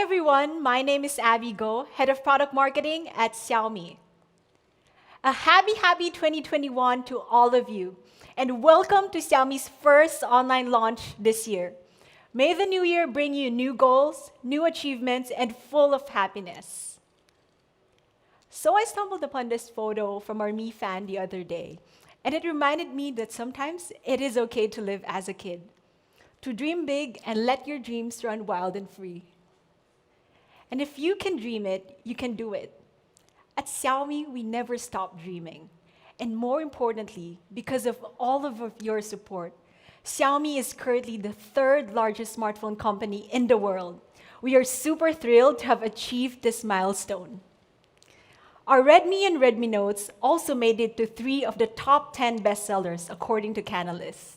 everyone, my name is Abby Go, Head of Product Marketing at Xiaomi. A happy 2021 to all of you, and welcome to Xiaomi's first online launch this year. May the new year bring you new goals, new achievements, and full of happiness. So I stumbled upon this photo from our Mi fan the other day, and it reminded me that sometimes it is okay to live as a kid, to dream big and let your dreams run wild and free. And if you can dream it, you can do it. At Xiaomi, we never stop dreaming. And more importantly, because of all of your support, Xiaomi is currently the third largest smartphone company in the world. We are super thrilled to have achieved this milestone. Our Redmi and Redmi Notes also made it to 3 of the top 10 bestsellers according to Canalys.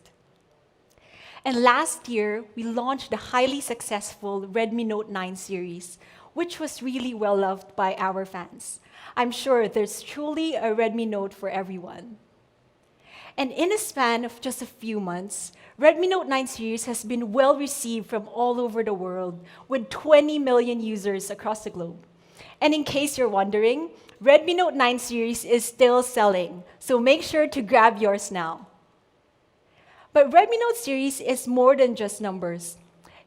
And last year, we launched the highly successful Redmi Note 9 series, which was really well loved by our fans. I'm sure there's truly a Redmi Note for everyone. And in a span of just a few months, Redmi Note 9 series has been well received from all over the world, with 20 million users across the globe. And in case you're wondering, Redmi Note 9 series is still selling, so make sure to grab yours now. But Redmi Note series is more than just numbers.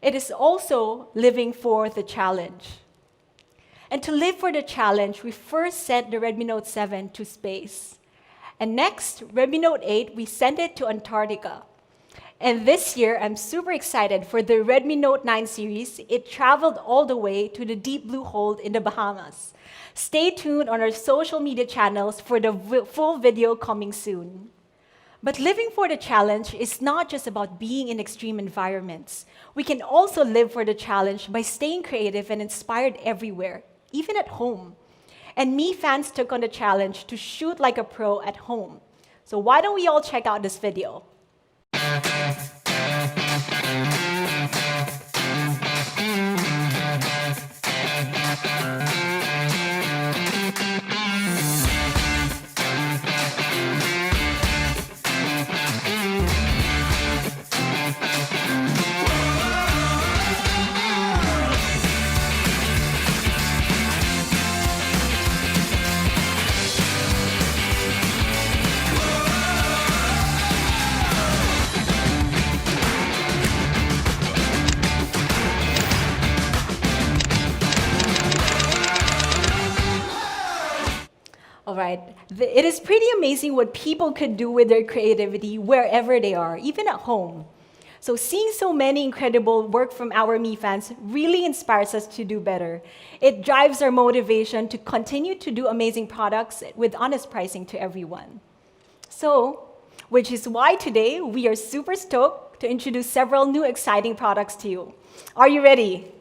It is also living for the challenge. And to live for the challenge, we first sent the Redmi Note 7 to space. And next, Redmi Note 8, we sent it to Antarctica. And this year, I'm super excited for the Redmi Note 9 series. It traveled all the way to the deep blue hole in the Bahamas. Stay tuned on our social media channels for the full video coming soon. But living for the challenge is not just about being in extreme environments. We can also live for the challenge by staying creative and inspired everywhere, even at home. And Mi fans took on the challenge to shoot like a pro at home. So why don't we all check out this video? All right, it is pretty amazing what people could do with their creativity wherever they are, even at home. So seeing so many incredible work from our Mi fans really inspires us to do better. It drives our motivation to continue to do amazing products with honest pricing to everyone. So, which is why today we are super stoked to introduce several new exciting products to you. Are you ready?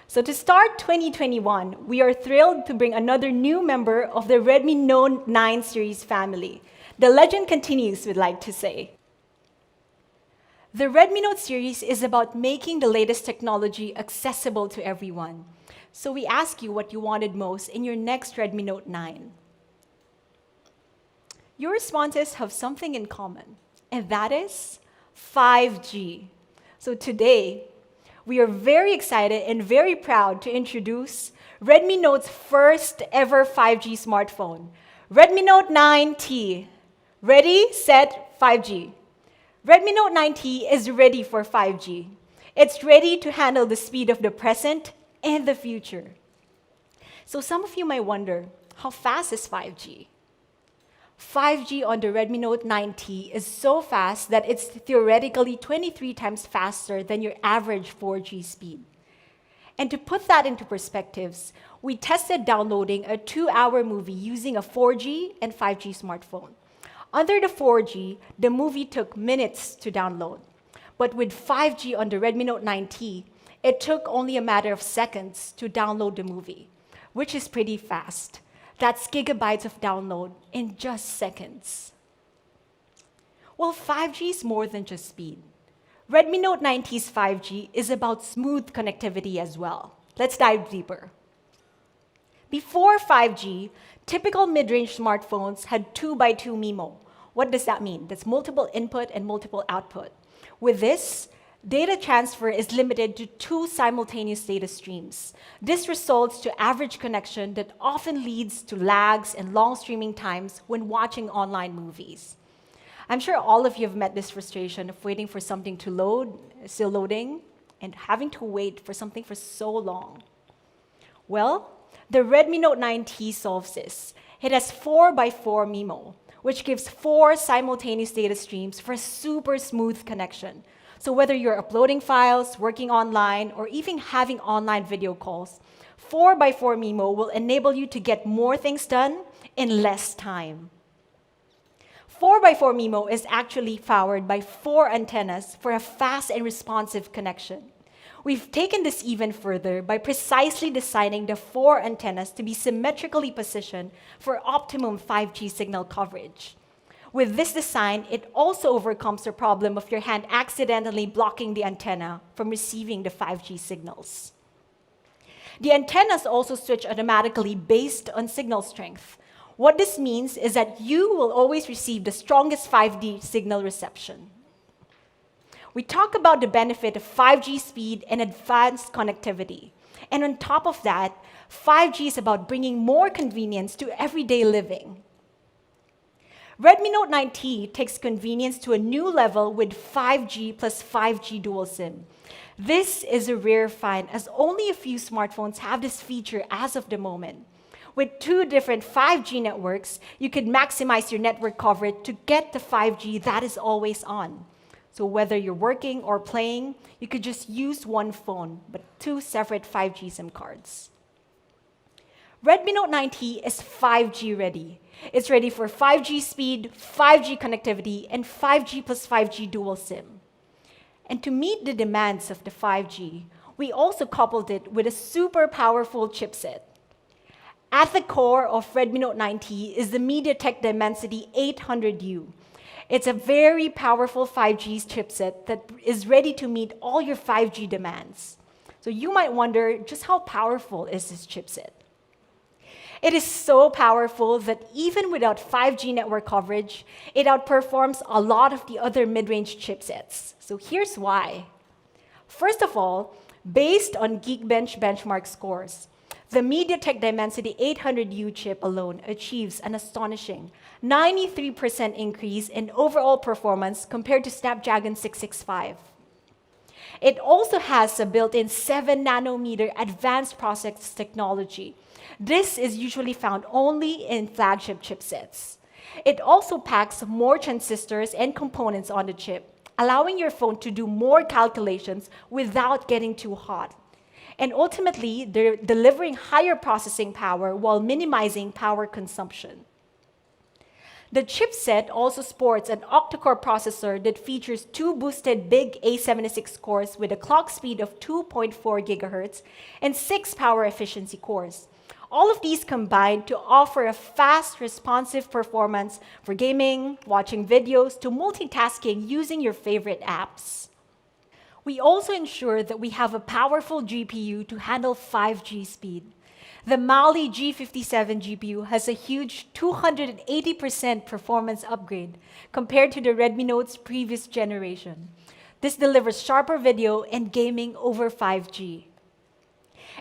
So to start 2021, we are thrilled to bring another new member of the Redmi Note 9 series family. The legend continues, we'd like to say. The Redmi Note series is about making the latest technology accessible to everyone. So we ask you what you wanted most in your next Redmi Note 9. Your responses have something in common, and that is 5G. So today, we are very excited and very proud to introduce Redmi Note's first ever 5G smartphone, Redmi Note 9T. Ready, set, 5G. Redmi Note 9T is ready for 5G. It's ready to handle the speed of the present and the future. So some of you might wonder, how fast is 5G? 5G on the Redmi Note 9T is so fast that it's theoretically 23 times faster than your average 4G speed. And to put that into perspectives, we tested downloading a 2-hour movie using a 4G and 5G smartphone. Under the 4G, the movie took minutes to download. But with 5G on the Redmi Note 9T, it took only a matter of seconds to download the movie, which is pretty fast. That's gigabytes of download in just seconds. Well, 5G is more than just speed. Redmi Note 9T's 5G is about smooth connectivity as well. Let's dive deeper. Before 5G, typical mid-range smartphones had 2x2 MIMO. What does that mean? That's multiple input and multiple output. With this, Data transfer is limited to 2 simultaneous data streams. This results to average connection that often leads to lags and long streaming times when watching online movies. I'm sure all of you have met this frustration of waiting for something to load, still loading, and having to wait for something for so long. Well, the Redmi Note 9T solves this. It has 4x4 MIMO, which gives 4 simultaneous data streams for a super smooth connection. So whether you're uploading files, working online, or even having online video calls, 4x4 MIMO will enable you to get more things done in less time. 4x4 MIMO is actually powered by 4 antennas for a fast and responsive connection. We've taken this even further by precisely designing the 4 antennas to be symmetrically positioned for optimum 5G signal coverage. With this design, it also overcomes the problem of your hand accidentally blocking the antenna from receiving the 5G signals. The antennas also switch automatically based on signal strength. What this means is that you will always receive the strongest 5G signal reception. We talk about the benefit of 5G speed and advanced connectivity. And on top of that, 5G is about bringing more convenience to everyday living. Redmi Note 9T takes convenience to a new level with 5G plus 5G dual SIM. This is a rare find, as only a few smartphones have this feature as of the moment. With 2 different 5G networks, you could maximize your network coverage to get the 5G that is always on. So whether you're working or playing, you could just use one phone, but 2 separate 5G SIM cards. Redmi Note 9T is 5G ready. It's ready for 5G speed, 5G connectivity, and 5G plus 5G dual SIM. And to meet the demands of the 5G, we also coupled it with a super powerful chipset. At the core of Redmi Note 9T is the MediaTek Dimensity 800U. It's a very powerful 5G chipset that is ready to meet all your 5G demands. So you might wonder, just how powerful is this chipset? It is so powerful that even without 5G network coverage, it outperforms a lot of the other mid-range chipsets. So here's why. First of all, based on Geekbench benchmark scores, the MediaTek Dimensity 800U chip alone achieves an astonishing 93% increase in overall performance compared to Snapdragon 665. It also has a built-in 7nm advanced process technology. This is usually found only in flagship chipsets. It also packs more transistors and components on the chip, allowing your phone to do more calculations without getting too hot. And ultimately, they're delivering higher processing power while minimizing power consumption. The chipset also sports an octa-core processor that features 2 boosted big A76 cores with a clock speed of 2.4 GHz and 6 power efficiency cores. All of these combine to offer a fast, responsive performance for gaming, watching videos, to multitasking using your favorite apps. We also ensure that we have a powerful GPU to handle 5G speed. The Mali G57 GPU has a huge 280% performance upgrade compared to the Redmi Note's previous generation. This delivers sharper video and gaming over 5G.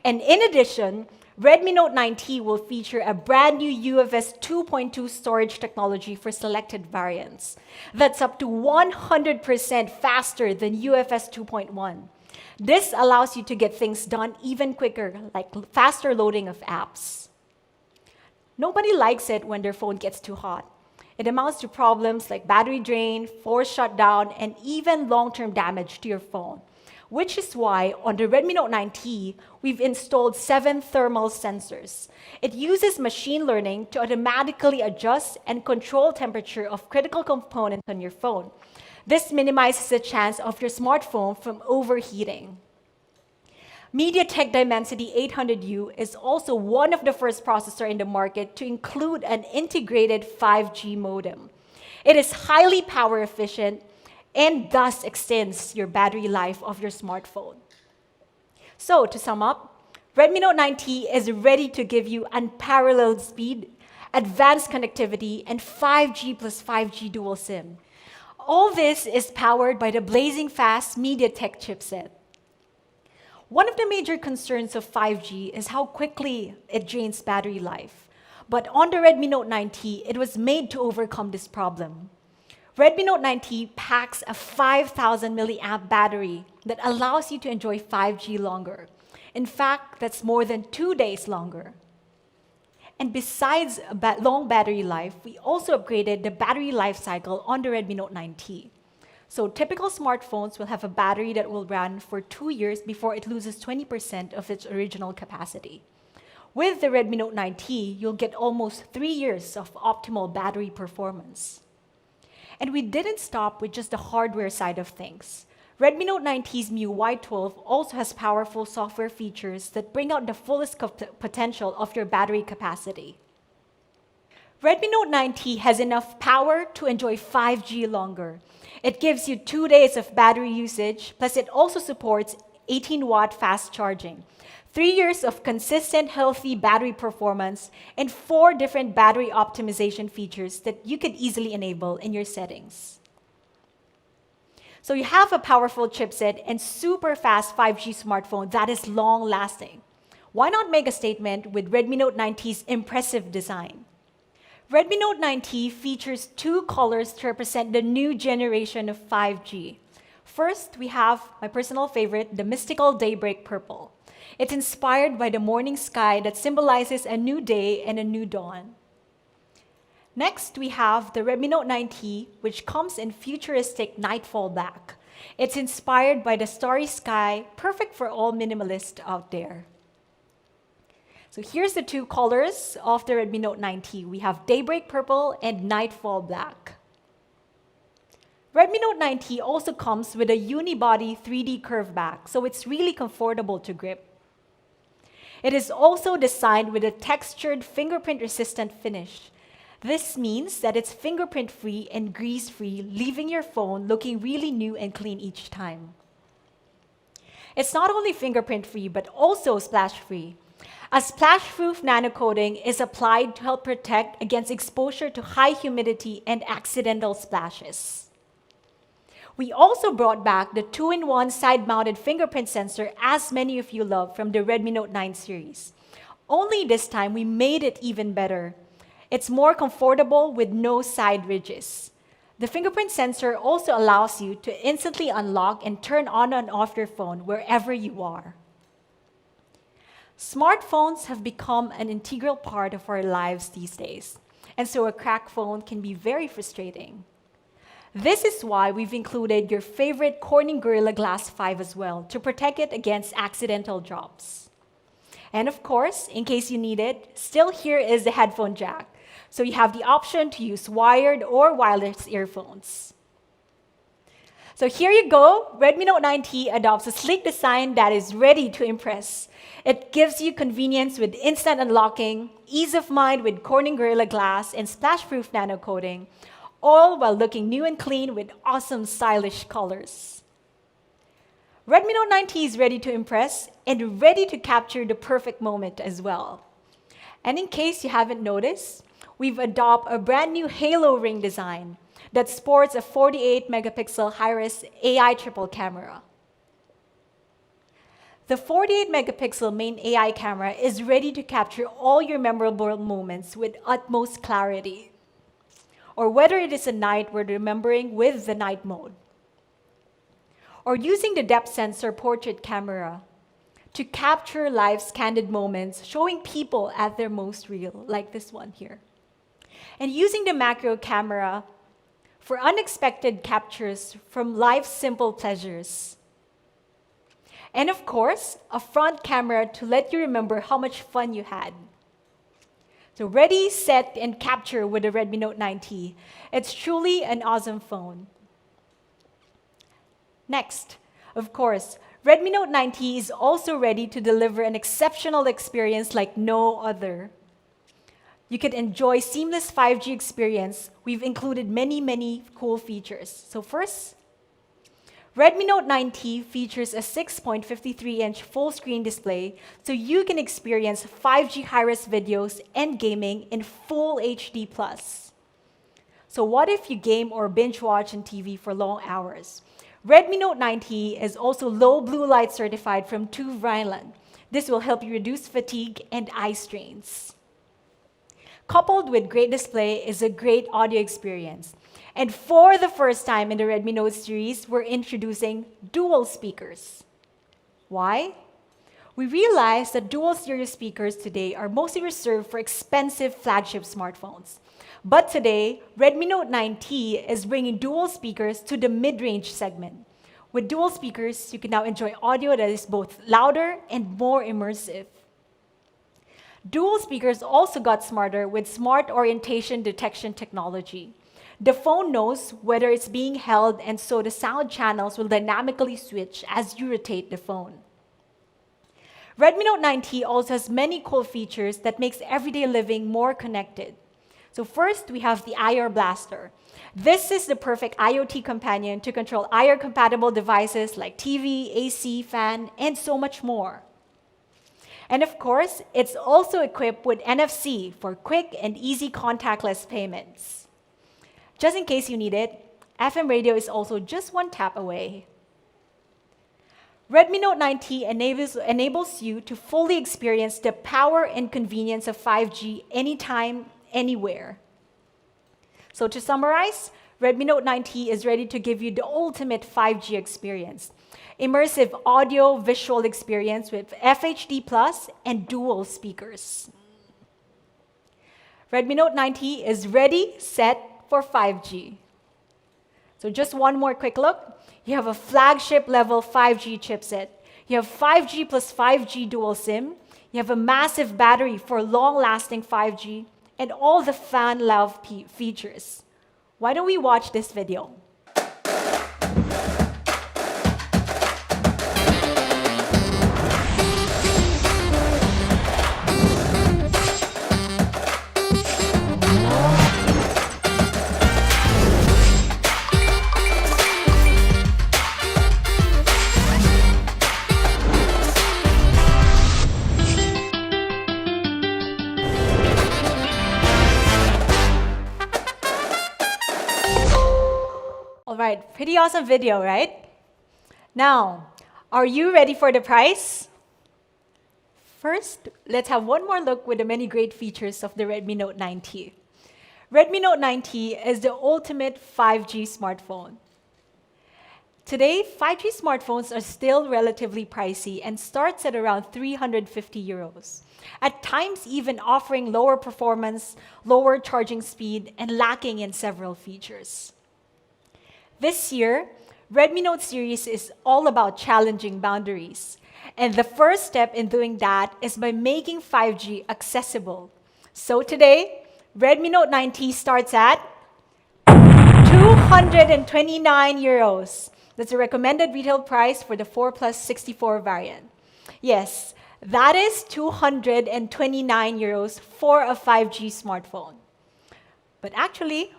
And in addition, Redmi Note 9T will feature a brand new UFS 2.2 storage technology for selected variants. That's up to 100% faster than UFS 2.1. This allows you to get things done even quicker, like faster loading of apps. Nobody likes it when their phone gets too hot. It amounts to problems like battery drain, forced shutdown, and even long-term damage to your phone. Which is why on the Redmi Note 9T, we've installed 7 thermal sensors. It uses machine learning to automatically adjust and control temperature of critical components on your phone. This minimizes the chance of your smartphone from overheating. MediaTek Dimensity 800U is also one of the first processors in the market to include an integrated 5G modem. It is highly power efficient and thus extends your battery life of your smartphone. So to sum up, Redmi Note 9T is ready to give you unparalleled speed, advanced connectivity, and 5G plus 5G dual SIM. all this is powered by the blazing fast MediaTek chipset. One of the major concerns of 5G is how quickly it drains battery life. But on the Redmi Note 9T, it was made to overcome this problem. Redmi Note 9T packs a 5,000 milliamp battery that allows you to enjoy 5G longer. In fact, that's more than 2 days longer. And besides a long battery life, we also upgraded the battery life cycle on the Redmi Note 9T. So typical smartphones will have a battery that will run for 2 years before it loses 20% of its original capacity. With the Redmi Note 9T, you'll get almost 3 years of optimal battery performance. And we didn't stop with just the hardware side of things. Redmi Note 9T's MIUI 12 also has powerful software features that bring out the fullest potential of your battery capacity. Redmi Note 9T has enough power to enjoy 5G longer. It gives you 2 days of battery usage, plus it also supports 18-watt fast charging, 3 years of consistent, healthy battery performance, and 4 different battery optimization features that you could easily enable in your settings. So you have a powerful chipset and super fast 5G smartphone that is long-lasting. Why not make a statement with Redmi Note 9T's impressive design? Redmi Note 9T features 2 colors to represent the new generation of 5G. First, we have my personal favorite, the mystical Daybreak Purple. It's inspired by the morning sky that symbolizes a new day and a new dawn. Next, we have the Redmi Note 9T, which comes in futuristic nightfall black. It's inspired by the starry sky, perfect for all minimalists out there. So here's the 2 colors of the Redmi Note 9T. We have Daybreak Purple and Nightfall Black. Redmi Note 9T also comes with a unibody 3D curve back, so it's really comfortable to grip. It is also designed with a textured fingerprint-resistant finish. This means that it's fingerprint-free and grease-free, leaving your phone looking really new and clean each time. It's not only fingerprint-free, but also splash-free. A splash-proof nano coating is applied to help protect against exposure to high humidity and accidental splashes. We also brought back the 2-in-1 side-mounted fingerprint sensor, as many of you love from the Redmi Note 9 series. Only this time, we made it even better. It's more comfortable with no side ridges. The fingerprint sensor also allows you to instantly unlock and turn on and off your phone wherever you are. Smartphones have become an integral part of our lives these days, and so a cracked phone can be very frustrating. This is why we've included your favorite Corning Gorilla Glass 5 as well, to protect it against accidental drops. And of course, in case you need it, still here is the headphone jack. So you have the option to use wired or wireless earphones. So here you go, Redmi Note 9T adopts a sleek design that is ready to impress. It gives you convenience with instant unlocking, ease of mind with Corning Gorilla Glass and splash-proof nano coating, all while looking new and clean with awesome stylish colors. Redmi Note 9T is ready to impress and ready to capture the perfect moment as well. And in case you haven't noticed, we've adopted a brand new halo ring design that sports a 48-megapixel high-res AI triple camera. The 48-megapixel main AI camera is ready to capture all your memorable moments with utmost clarity, or whether it is a night worth remembering with the night mode, or using the depth sensor portrait camera to capture life's candid moments, showing people at their most real, like this one here. And using the macro camera for unexpected captures from life's simple pleasures. And of course, a front camera to let you remember how much fun you had. So ready, set, and capture with the Redmi Note 9T. It's truly an awesome phone. Next, of course, Redmi Note 9T is also ready to deliver an exceptional experience like no other. You could enjoy seamless 5G experience. We've included many cool features. So first, Redmi Note 9T features a 6.53-inch full-screen display, so you can experience 5G high-res videos and gaming in full HD+. So what if you game or binge watch on TV for long hours? Redmi Note 9T is also low blue light certified from TÜV Rheinland. This will help you reduce fatigue and eye strains. Coupled with great display is a great audio experience. And for the first time in the Redmi Note series, we're introducing dual speakers. Why? We realized that dual stereo speakers today are mostly reserved for expensive flagship smartphones. But today, Redmi Note 9T is bringing dual speakers to the mid-range segment. With dual speakers, you can now enjoy audio that is both louder and more immersive. Dual speakers also got smarter with smart orientation detection technology. The phone knows whether it's being held, and so the sound channels will dynamically switch as you rotate the phone. Redmi Note 9T also has many cool features that makes everyday living more connected. So first, we have the IR Blaster. This is the perfect IoT companion to control IR-compatible devices like TV, AC, fan, and so much more. And of course, it's also equipped with NFC for quick and easy contactless payments. Just in case you need it, FM radio is also just one tap away. Redmi Note 9T enables you to fully experience the power and convenience of 5G anytime, anywhere. So to summarize, Redmi Note 9T is ready to give you the ultimate 5G experience. Immersive audio-visual experience with FHD Plus and dual speakers. Redmi Note 9T is ready, set for 5G. So just one more quick look. You have a flagship level 5G chipset. You have 5G plus 5G dual SIM. You have a massive battery for long-lasting 5G and all the fan-love features. Why don't we watch this video? Alright, pretty awesome video, right? Now, are you ready for the price? First, let's have one more look with the many great features of the Redmi Note 9T. Redmi Note 9T is the ultimate 5G smartphone. Today, 5G smartphones are still relatively pricey and starts at around 350 euros. At times even offering lower performance, lower charging speed, and lacking in several features. This year, Redmi Note series is all about challenging boundaries. And the first step in doing that is by making 5G accessible. So today, Redmi Note 9T starts at 229 euros. That's the recommended retail price for the 4 plus 64 variant. Yes, that is 229 euros for a 5G smartphone. But actually,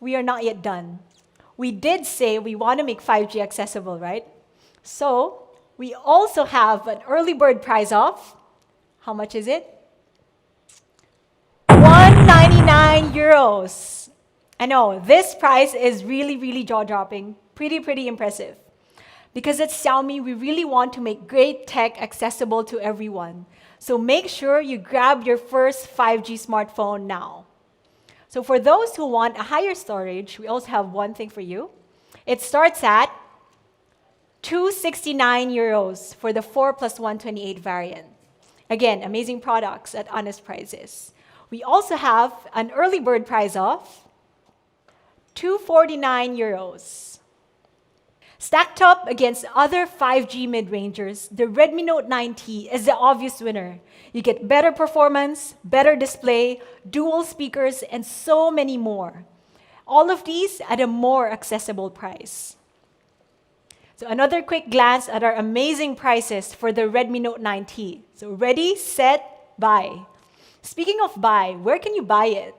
we are not yet done. We did say we want to make 5G accessible, right? So, we also have an early bird price of, how much is it? 199 euros. I know, this price is really jaw-dropping, pretty impressive. Because at Xiaomi, we really want to make great tech accessible to everyone. So make sure you grab your first 5G smartphone now. So for those who want a higher storage, we also have one thing for you. It starts at 269 euros for the 4 plus 128 variant. Again, amazing products at honest prices. We also have an early bird price of 249 euros. Stacked up against other 5G mid-rangers, the Redmi Note 9T is the obvious winner. You get better performance, better display, dual speakers, and so many more. All of these at a more accessible price. So another quick glance at our amazing prices for the Redmi Note 9T. So ready, set, buy. Speaking of buy, where can you buy it?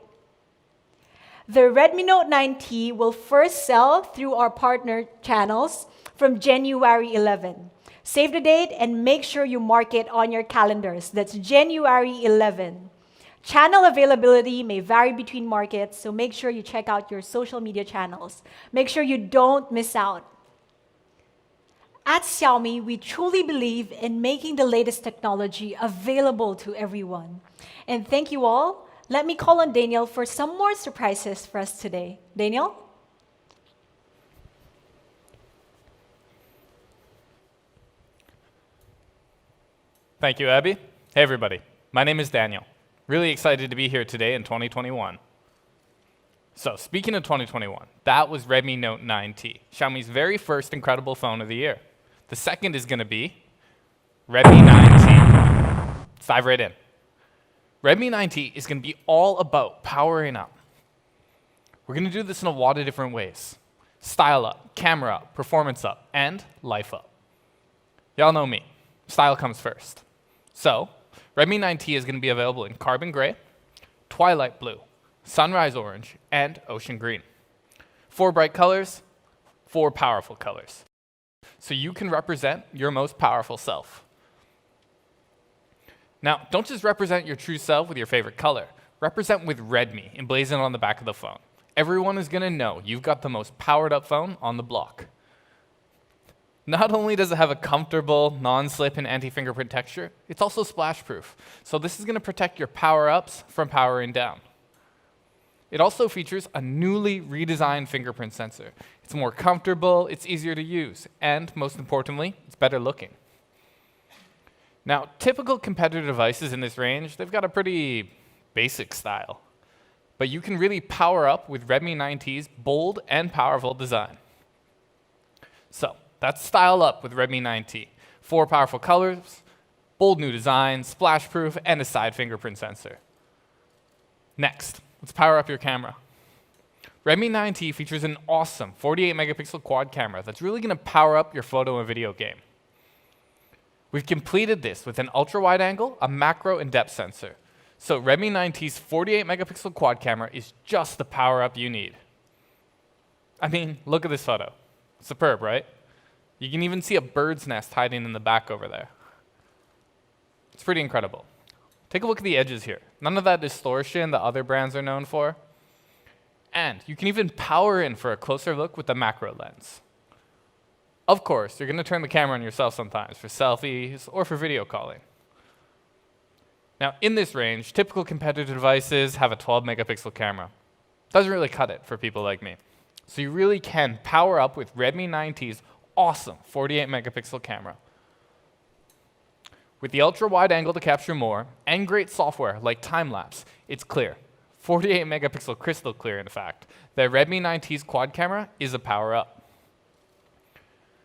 The Redmi Note 9T will first sell through our partner channels from January 11. Save the date and make sure you mark it on your calendars. That's January 11. Channel availability may vary between markets, so make sure you check out your social media channels. Make sure you don't miss out. At Xiaomi, we truly believe in making the latest technology available to everyone. And thank you all. Let me call on Daniel for some more surprises for us today. Daniel? Thank you, Abby. Hey, everybody. My name is Daniel. Really excited to be here today in 2021. So, speaking of 2021, that was Redmi Note 9T, Xiaomi's very first incredible phone of the year. The second is going to be Redmi 9T. Let's dive right in. Redmi 9T is going to be all about powering up. We're going to do this in a lot of different ways. Style up, camera up, performance up, and life up. Y'all know me. Style comes first. So, Redmi 9T is going to be available in carbon gray, twilight blue, sunrise orange, and ocean green. 4 bright colors, 4 powerful colors. So you can represent your most powerful self. Now, don't just represent your true self with your favorite color. Represent with Redmi emblazoned on the back of the phone. Everyone is going to know you've got the most powered up phone on the block. Not only does it have a comfortable, non-slip and anti-fingerprint texture, it's also splash-proof. So this is going to protect your power-ups from powering down. It also features a newly redesigned fingerprint sensor. It's more comfortable, it's easier to use, and most importantly, it's better looking. Now, typical competitor devices in this range, they've got a pretty basic style. But you can really power up with Redmi 9T's bold and powerful design. So, that's style up with Redmi 9T. 4 powerful colors, bold new design, splash-proof, and a side fingerprint sensor. Next, let's power up your camera. Redmi 9T features an awesome 48 megapixel quad camera that's really going to power up your photo and video game. We've completed this with an ultra-wide angle, a macro and depth sensor. So Redmi 9T's 48 megapixel quad camera is just the power up you need. I mean, look at this photo. Superb, right? You can even see a bird's nest hiding in the back over there. It's pretty incredible. Take a look at the edges here. None of that distortion that other brands are known for. And you can even power in for a closer look with the macro lens. Of course, you're going to turn the camera on yourself sometimes for selfies or for video calling. Now, in this range, typical competitive devices have a 12 megapixel camera. Doesn't really cut it for people like me. So you really can power up with Redmi 9T's awesome 48 megapixel camera. With the ultra-wide angle to capture more, and great software like time-lapse, it's clear. 48 megapixel crystal clear, in fact, that Redmi 9T's quad camera is a power-up.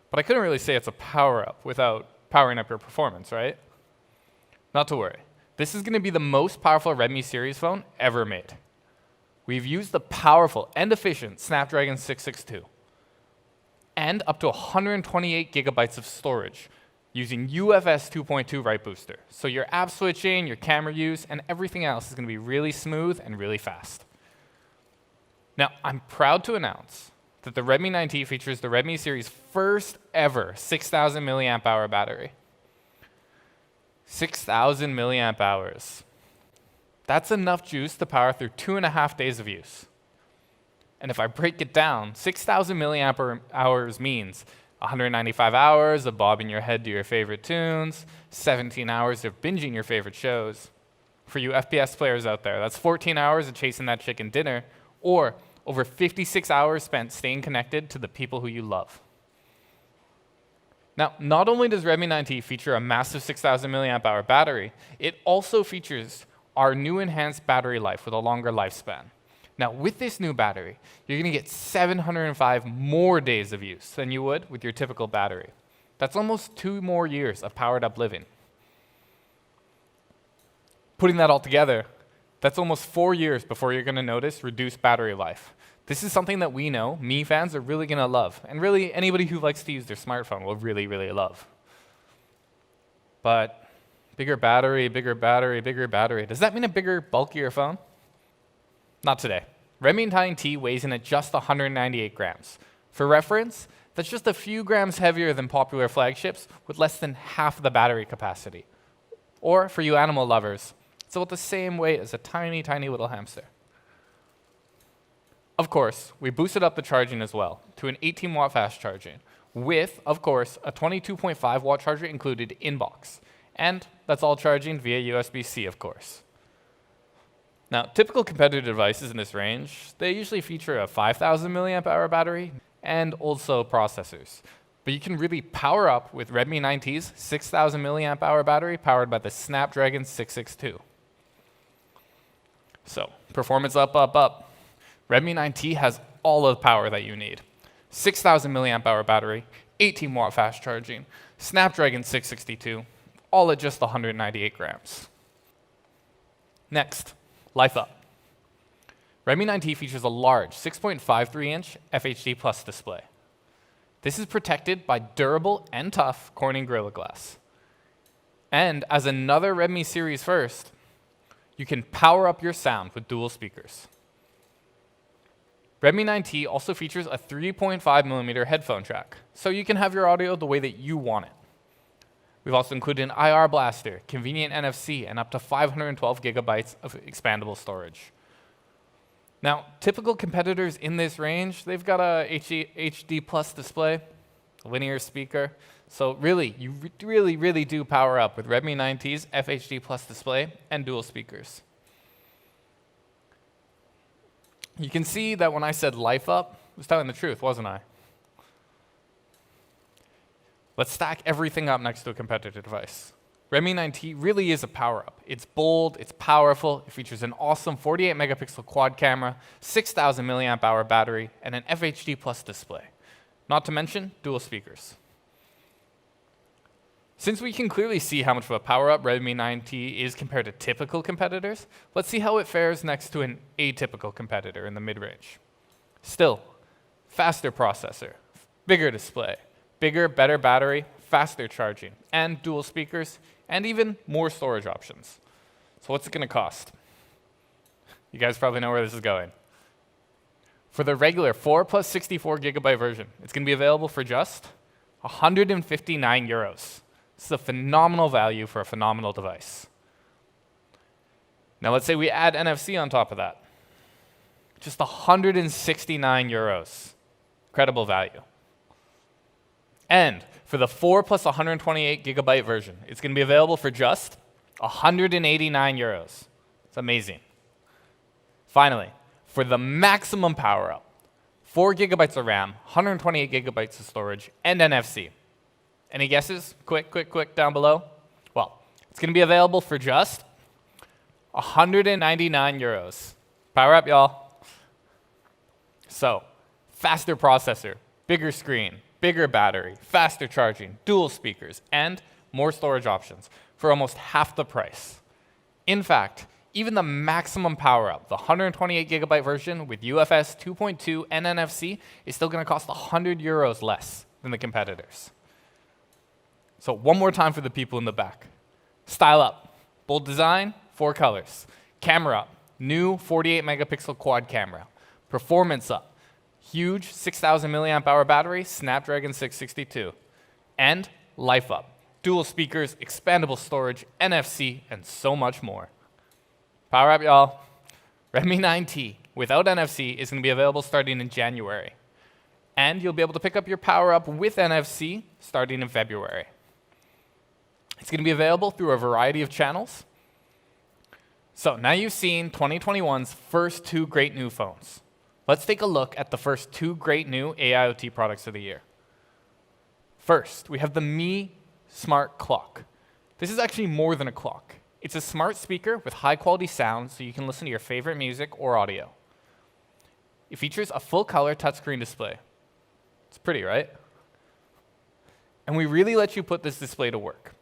But I couldn't really say it's a power-up without powering up your performance, right? Not to worry. This is going to be the most powerful Redmi series phone ever made. We've used the powerful and efficient Snapdragon 662 and up to 128 gigabytes of storage using UFS 2.2 write booster. So your app switching, your camera use, and everything else is going to be really smooth and really fast. Now, I'm proud to announce that the Redmi 9T features the Redmi series' first ever 6,000 milliamp hour battery. 6,000 milliamp hours. That's enough juice to power through 2.5 days of use. And if I break it down, 6,000 milliamp hours means 195 hours of bobbing your head to your favorite tunes, 17 hours of binging your favorite shows. For you FPS players out there, that's 14 hours of chasing that chicken dinner, or over 56 hours spent staying connected to the people who you love. Now, not only does Redmi 9T feature a massive 6,000 milliamp hour battery, it also features our new enhanced battery life with a longer lifespan. Now, with this new battery, you're going to get 705 more days of use than you would with your typical battery. That's almost 2 more years of powered up living. Putting that all together, that's almost 4 years before you're going to notice reduced battery life. This is something that we know Mi fans are really going to love, and really anybody who likes to use their smartphone will really, really love. But bigger battery, bigger battery, bigger battery. Does that mean a bigger, bulkier phone? Not today. Redmi 9T weighs in at just 198 grams. For reference, that's just a few grams heavier than popular flagships with less than half the battery capacity. Or, for you animal lovers, It's about the same weight as a tiny, tiny little hamster. Of course, we boosted up the charging as well to an 18-watt fast charging with, of course, a 22.5-watt charger included in box. And that's all charging via USB-C, of course. Now, typical competitor devices in this range, they usually feature a 5,000 milliamp hour battery and also processors. But you can really power up with Redmi 9T's 6,000 milliamp hour battery powered by the Snapdragon 662. So, performance up, up, up. Redmi 9T has all of the power that you need. 6,000 milliamp hour battery, 18-watt fast charging, Snapdragon 662, all at just 198 grams. Next, life up. Redmi 9T features a large 6.53-inch FHD Plus display. This is protected by durable and tough Corning Gorilla Glass. And as another Redmi series first, you can power up your sound with dual speakers. Redmi 9T also features a 3.5mm headphone jack, so you can have your audio the way that you want it. We've also included an IR blaster, convenient NFC, and up to 512 gigabytes of expandable storage. Now, typical competitors in this range, they've got a HD Plus display, a linear speaker. So really, you really do power up with Redmi 9T's FHD Plus display and dual speakers. You can see that when I said life up, I was telling the truth, wasn't I? Let's stack everything up next to a competitor device. Redmi 9T really is a power-up. It's bold, it's powerful, it features an awesome 48-megapixel quad camera, 6,000 milliamp hour battery, and an FHD Plus display. Not to mention dual speakers. Since we can clearly see how much of a power-up Redmi 9T is compared to typical competitors, let's see how it fares next to an atypical competitor in the mid-range. Still, faster processor, bigger display, bigger, better battery, faster charging, and dual speakers, and even more storage options. So what's it going to cost? You guys probably know where this is going. For the regular 4 plus 64 gigabyte version, it's going to be available for just 159 euros. This is a phenomenal value for a phenomenal device. Now let's say we add NFC on top of that. Just 169 euros. Incredible value. And for the 4 plus 128 gigabyte version, it's going to be available for just 189 euros. It's amazing. Finally, for the maximum power up, 4 gigabytes of RAM, 128 gigabytes of storage, and NFC. Any guesses? Quick down below. Well, it's going to be available for just 199 euros. Power up, y'all. So, faster processor, bigger screen, bigger battery, faster charging, dual speakers, and more storage options for almost half the price. In fact, even the maximum power up, the 128 gigabyte version with UFS 2.2 and NFC, is still going to cost 100 euros less than the competitors. So one more time for the people in the back. Style up, bold design, 4 colors. Camera up, new 48 megapixel quad camera. Performance up, huge 6,000 milliamp hour battery, Snapdragon 662. And life up, dual speakers, expandable storage, NFC, and so much more. Power up, y'all. Redmi 9T without NFC is going to be available starting in January. And you'll be able to pick up your power up with NFC starting in February. It's going to be available through a variety of channels. So now you've seen 2021's first 2 great new phones. Let's take a look at the first 2 great new AIoT products of the year. First, we have the Mi Smart Clock. This is actually more than a clock. It's a smart speaker with high-quality sound so you can listen to your favorite music or audio. It features a full-color touchscreen display. It's pretty, right? And we really let you put this display to work.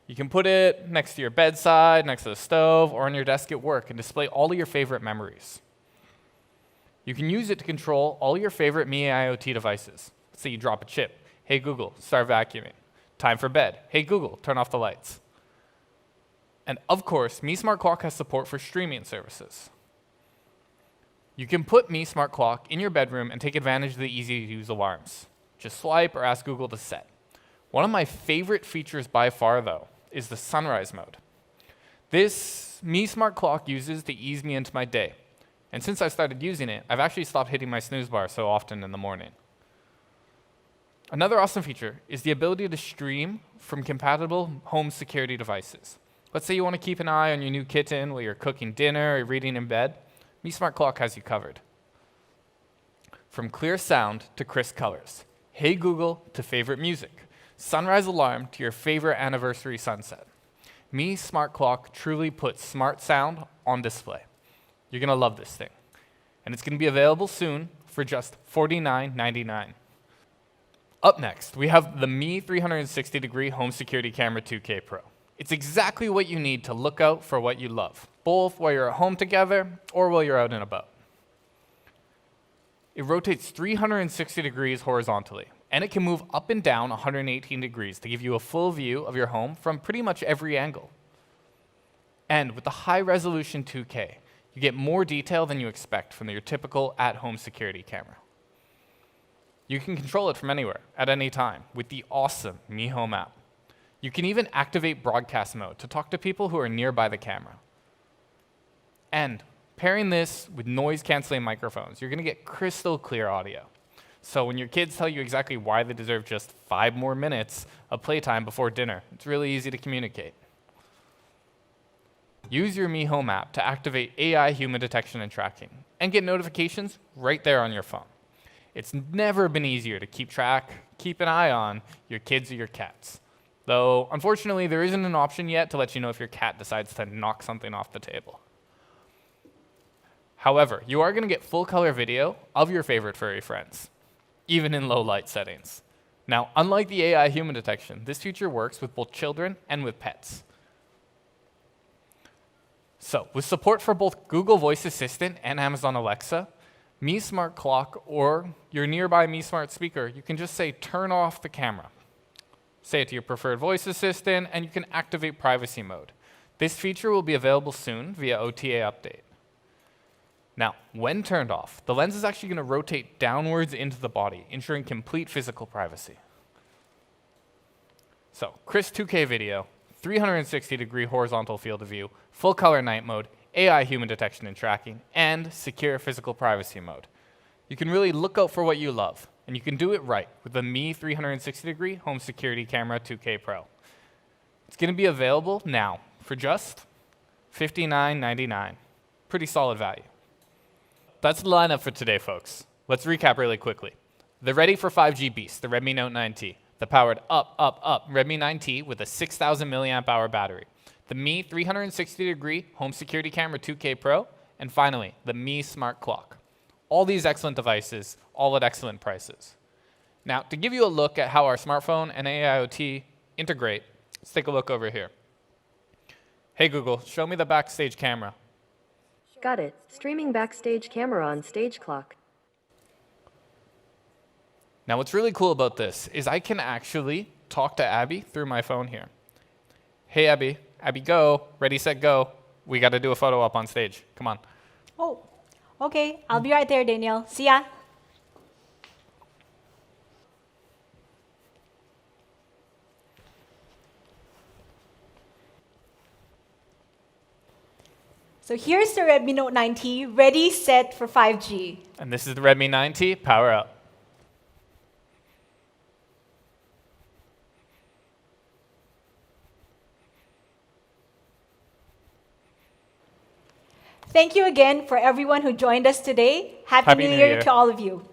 You can put it next to your bedside, next to the stove, or on your desk at work and display all of your favorite memories. You can use it to control all your favorite Mi IoT devices. Let's say you drop a chip. Hey Google, start vacuuming. Time for bed. Hey Google, turn off the lights. And of course, Mi Smart Clock has support for streaming services. You can put Mi Smart Clock in your bedroom and take advantage of the easy-to-use alarms. Just swipe or ask Google to set. One of my favorite features by far, though, is the sunrise mode. This Mi Smart Clock uses to ease me into my day. And since I started using it, I've actually stopped hitting my snooze bar so often in the morning. Another awesome feature is the ability to stream from compatible home security devices. Let's say you want to keep an eye on your new kitten while you're cooking dinner or reading in bed. Mi Smart Clock has you covered. From clear sound to crisp colors, Hey Google to favorite music, sunrise alarm to your favorite anniversary sunset. Mi Smart Clock truly puts smart sound on display. You're going to love this thing. And it's going to be available soon for just $49.99. Up next, we have the Mi 360-degree Home Security Camera 2K Pro. It's exactly what you need to look out for what you love, both while you're at home together or while you're out and about. It rotates 360 degrees horizontally, and it can move up and down 118 degrees to give you a full view of your home from pretty much every angle. And with the high-resolution 2K, you get more detail than you expect from your typical at-home security camera. You can control it from anywhere, at any time, with the awesome Mi Home app. You can even activate broadcast mode to talk to people who are nearby the camera. And pairing this with noise-canceling microphones, you're going to get crystal clear audio. So when your kids tell you exactly why they deserve just 5 more minutes of playtime before dinner, it's really easy to communicate. Use your Mi Home app to activate AI human detection and tracking, and get notifications right there on your phone. It's never been easier to keep an eye on your kids or your cats. Though, unfortunately, there isn't an option yet to let you know if your cat decides to knock something off the table. However, you are going to get full color video of your favorite furry friends, even in low light settings. Now, unlike the AI human detection, this feature works with both children and with pets. So, with support for both Google Voice Assistant and Amazon Alexa, Mi Smart Clock or your nearby Mi Smart speaker, you can just say, turn off the camera. Say it to your preferred voice assistant, and you can activate privacy mode. This feature will be available soon via OTA update. Now, when turned off, the lens is actually going to rotate downwards into the body, ensuring complete physical privacy. So, crisp 2K video, 360-degree horizontal field of view, full color night mode, AI human detection and tracking, and secure physical privacy mode. You can really look out for what you love, and you can do it right with the Mi 360-degree Home Security Camera 2K Pro. It's going to be available now for just $59.99. Pretty solid value. That's the lineup for today, folks. Let's recap really quickly. The ready for 5G beast, the Redmi Note 9T. The powered up Redmi 9T with a 6,000 milliamp hour battery. The Mi 360-degree Home Security Camera 2K Pro. And finally, the Mi Smart Clock. All these excellent devices, all at excellent prices. Now, to give you a look at how our smartphone and AIoT integrate, let's take a look over here. Hey Google, show me the backstage camera. Got it. Streaming backstage camera on stage clock. Now what's really cool about this is I can actually talk to Abby through my phone here. Hey Abby, go, ready, set, go. We got to do a photo op on stage. Come on. Oh, okay. I'll be right there, Daniel. See ya. So here's the Redmi Note 9T, ready, set for 5G. And this is the Redmi 9T, power up. Thank you again for everyone who joined us today. Happy New Year to all of you.